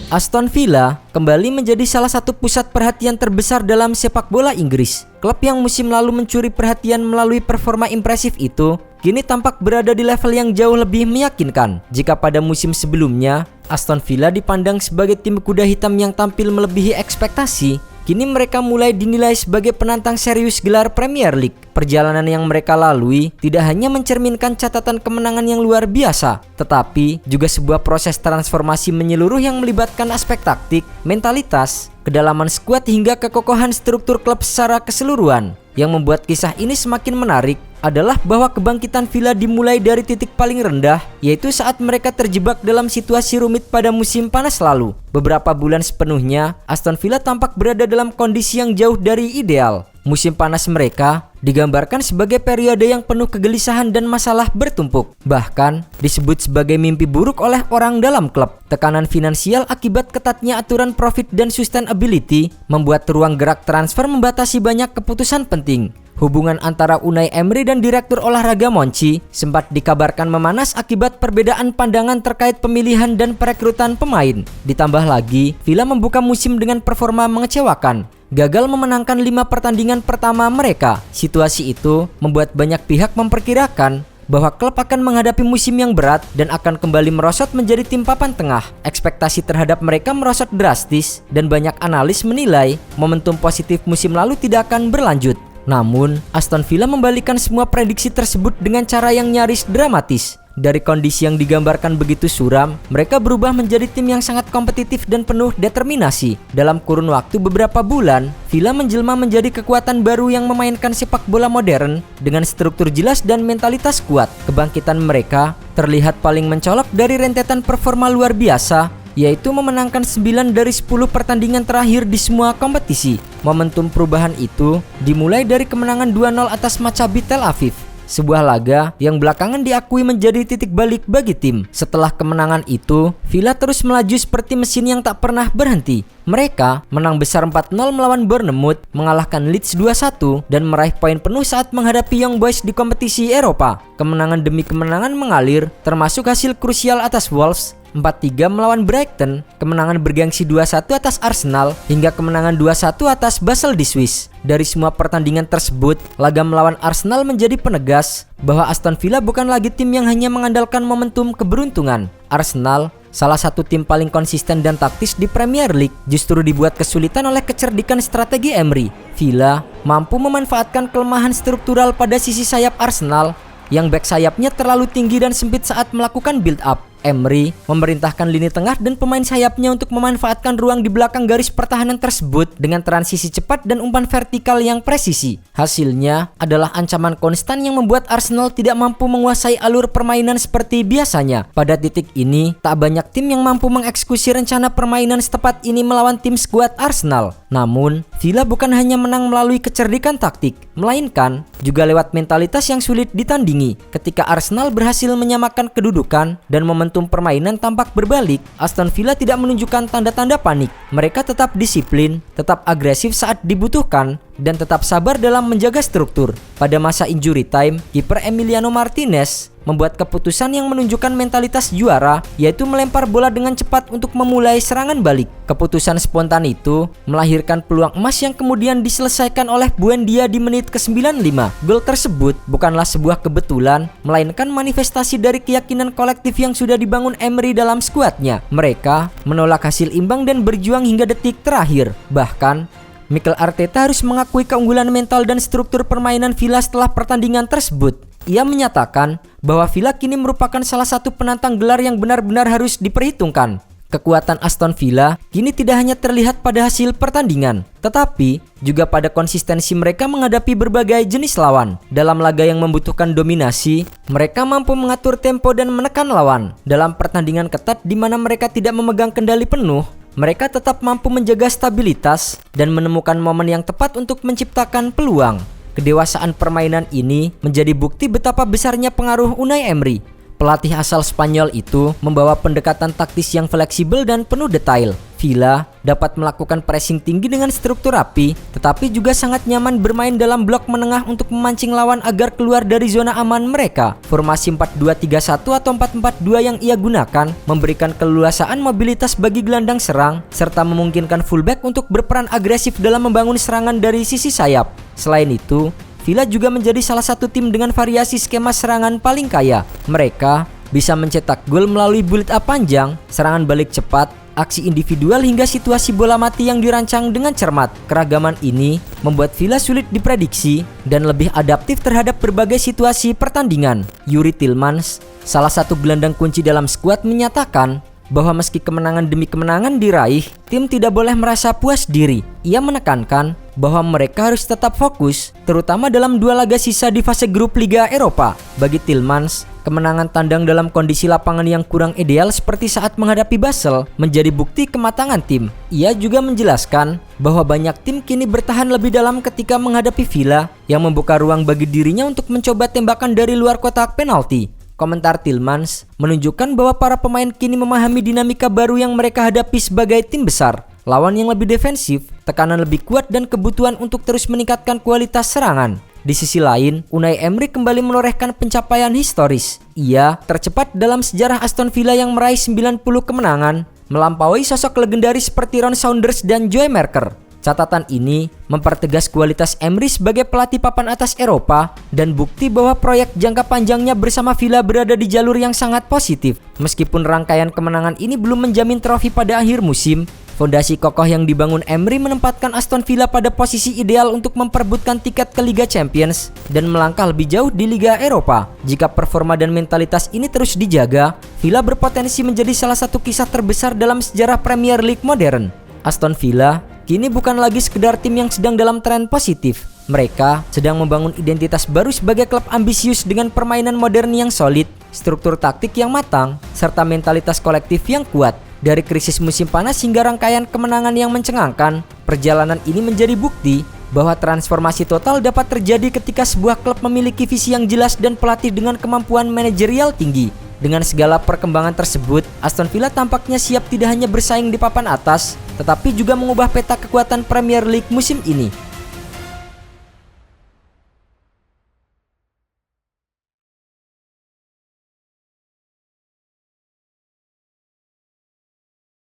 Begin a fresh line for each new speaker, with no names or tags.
Aston Villa kembali menjadi salah satu pusat perhatian terbesar dalam sepak bola Inggris. Klub yang musim lalu mencuri perhatian melalui performa impresif itu kini tampak berada di level yang jauh lebih meyakinkan. Jika pada musim sebelumnya Aston Villa dipandang sebagai tim kuda hitam yang tampil melebihi ekspektasi, kini mereka mulai dinilai sebagai penantang serius gelar Premier League. Perjalanan yang mereka lalui tidak hanya mencerminkan catatan kemenangan yang luar biasa, tetapi juga sebuah proses transformasi menyeluruh yang melibatkan aspek taktik, mentalitas, kedalaman skuad hingga kekokohan struktur klub secara keseluruhan. Yang membuat kisah ini semakin menarik adalah bahwa kebangkitan Villa dimulai dari titik paling rendah, yaitu saat mereka terjebak dalam situasi rumit pada musim panas lalu. Beberapa bulan sepenuhnya, Aston Villa tampak berada dalam kondisi yang jauh dari ideal. Musim panas mereka digambarkan sebagai periode yang penuh kegelisahan dan masalah bertumpuk. Bahkan disebut sebagai mimpi buruk oleh orang dalam klub. Tekanan finansial akibat ketatnya aturan profit dan sustainability membuat ruang gerak transfer membatasi banyak keputusan penting. Hubungan antara Unai Emery dan Direktur Olahraga Monchi sempat dikabarkan memanas akibat perbedaan pandangan terkait pemilihan dan perekrutan pemain. Ditambah lagi, Villa membuka musim dengan performa mengecewakan. Gagal memenangkan 5 pertandingan pertama mereka. Situasi itu membuat banyak pihak memperkirakan bahwa klub akan menghadapi musim yang berat dan akan kembali merosot menjadi tim papan tengah. Ekspektasi terhadap mereka merosot drastis dan banyak analis menilai momentum positif musim lalu tidak akan berlanjut. Namun, Aston Villa membalikan semua prediksi tersebut dengan cara yang nyaris dramatis. Dari kondisi yang digambarkan begitu suram, mereka berubah menjadi tim yang sangat kompetitif dan penuh determinasi. Dalam kurun waktu beberapa bulan, Villa menjelma menjadi kekuatan baru yang memainkan sepak bola modern dengan struktur jelas dan mentalitas kuat. Kebangkitan mereka terlihat paling mencolok dari rentetan performa luar biasa, yaitu memenangkan 9 dari 10 pertandingan terakhir di semua kompetisi. Momentum perubahan itu dimulai dari kemenangan 2-0 atas Maccabi Tel Aviv, sebuah laga yang belakangan diakui menjadi titik balik bagi tim. Setelah kemenangan itu, Villa terus melaju seperti mesin yang tak pernah berhenti. Mereka menang besar 4-0 melawan Bournemouth, mengalahkan Leeds 2-1, dan meraih poin penuh saat menghadapi Young Boys di kompetisi Eropa. Kemenangan demi kemenangan mengalir, termasuk hasil krusial atas Wolves, 4-3 melawan Brighton, kemenangan bergengsi 2-1 atas Arsenal, hingga kemenangan 2-1 atas Basel di Swiss. Dari semua pertandingan tersebut, laga melawan Arsenal menjadi penegas bahwa Aston Villa bukan lagi tim yang hanya mengandalkan momentum keberuntungan. Arsenal, salah satu tim paling konsisten dan taktis di Premier League, justru dibuat kesulitan oleh kecerdikan strategi Emery. Villa mampu memanfaatkan kelemahan struktural pada sisi sayap Arsenal, yang back sayapnya terlalu tinggi dan sempit saat melakukan build up. Emery memerintahkan lini tengah dan pemain sayapnya untuk memanfaatkan ruang di belakang garis pertahanan tersebut dengan transisi cepat dan umpan vertikal yang presisi. Hasilnya adalah ancaman konstan yang membuat Arsenal tidak mampu menguasai alur permainan seperti biasanya. Pada titik ini, tak banyak tim yang mampu mengeksekusi rencana permainan setepat ini melawan tim skuad Arsenal. Namun, Villa bukan hanya menang melalui kecerdikan taktik, melainkan juga lewat mentalitas yang sulit ditandingi. Ketika Arsenal berhasil menyamakan kedudukan dan momentum permainan tampak berbalik, Aston Villa tidak menunjukkan tanda-tanda panik. Mereka tetap disiplin, tetap agresif saat dibutuhkan, dan tetap sabar dalam menjaga struktur. Pada masa injury time, kiper Emiliano Martinez membuat keputusan yang menunjukkan mentalitas juara, yaitu melempar bola dengan cepat untuk memulai serangan balik. Keputusan spontan itu melahirkan peluang emas yang kemudian diselesaikan oleh Buendia di menit ke-95. Gol tersebut bukanlah sebuah kebetulan, melainkan manifestasi dari keyakinan kolektif yang sudah dibangun Emery dalam skuadnya. Mereka menolak hasil imbang dan berjuang hingga detik terakhir. Bahkan Mikel Arteta harus mengakui keunggulan mental dan struktur permainan Villa setelah pertandingan tersebut. Ia menyatakan bahwa Villa kini merupakan salah satu penantang gelar yang benar-benar harus diperhitungkan. Kekuatan Aston Villa kini tidak hanya terlihat pada hasil pertandingan, tetapi juga pada konsistensi mereka menghadapi berbagai jenis lawan. Dalam laga yang membutuhkan dominasi, mereka mampu mengatur tempo dan menekan lawan. Dalam pertandingan ketat di mana mereka tidak memegang kendali penuh, mereka tetap mampu menjaga stabilitas dan menemukan momen yang tepat untuk menciptakan peluang. Kedewasaan permainan ini menjadi bukti betapa besarnya pengaruh Unai Emery. Pelatih asal Spanyol itu membawa pendekatan taktis yang fleksibel dan penuh detail. Villa dapat melakukan pressing tinggi dengan struktur rapi, tetapi juga sangat nyaman bermain dalam blok menengah untuk memancing lawan agar keluar dari zona aman mereka. Formasi 4-2-3-1 atau 4-4-2 yang ia gunakan memberikan keleluasaan mobilitas bagi gelandang serang, serta memungkinkan fullback untuk berperan agresif dalam membangun serangan dari sisi sayap. Selain itu, Villa juga menjadi salah satu tim dengan variasi skema serangan paling kaya. Mereka bisa mencetak gol melalui build up panjang, serangan balik cepat, aksi individual hingga situasi bola mati yang dirancang dengan cermat. Keragaman ini membuat Villa sulit diprediksi dan lebih adaptif terhadap berbagai situasi pertandingan. Youri Tielemans, salah satu gelandang kunci dalam skuad, menyatakan bahwa meski kemenangan demi kemenangan diraih, tim tidak boleh merasa puas diri. Ia menekankan bahwa mereka harus tetap fokus, terutama dalam 2 laga sisa di fase grup Liga Eropa. Bagi Tielemans, kemenangan tandang dalam kondisi lapangan yang kurang ideal seperti saat menghadapi Basel menjadi bukti kematangan tim. Ia juga menjelaskan bahwa banyak tim kini bertahan lebih dalam ketika menghadapi Villa yang membuka ruang bagi dirinya untuk mencoba tembakan dari luar kotak penalti. Komentar Tielemans menunjukkan bahwa para pemain kini memahami dinamika baru yang mereka hadapi sebagai tim besar. Lawan yang lebih defensif, tekanan lebih kuat, dan kebutuhan untuk terus meningkatkan kualitas serangan. Di sisi lain, Unai Emery kembali menorehkan pencapaian historis. Ia tercepat dalam sejarah Aston Villa yang meraih 90 kemenangan, melampaui sosok legendaris seperti Ron Saunders dan Joe Marker. Catatan ini mempertegas kualitas Emery sebagai pelatih papan atas Eropa dan bukti bahwa proyek jangka panjangnya bersama Villa berada di jalur yang sangat positif. Meskipun rangkaian kemenangan ini belum menjamin trofi pada akhir musim, fondasi kokoh yang dibangun Emery menempatkan Aston Villa pada posisi ideal untuk memperebutkan tiket ke Liga Champions dan melangkah lebih jauh di Liga Eropa. Jika performa dan mentalitas ini terus dijaga, Villa berpotensi menjadi salah satu kisah terbesar dalam sejarah Premier League modern. Aston Villa kini bukan lagi sekedar tim yang sedang dalam tren positif. Mereka sedang membangun identitas baru sebagai klub ambisius dengan permainan modern yang solid, struktur taktik yang matang, serta mentalitas kolektif yang kuat. Dari krisis musim panas hingga rangkaian kemenangan yang mencengangkan, perjalanan ini menjadi bukti bahwa transformasi total dapat terjadi ketika sebuah klub memiliki visi yang jelas dan pelatih dengan kemampuan manajerial tinggi. Dengan segala perkembangan tersebut, Aston Villa tampaknya siap tidak hanya bersaing di papan atas, tetapi juga mengubah peta kekuatan Premier League musim ini.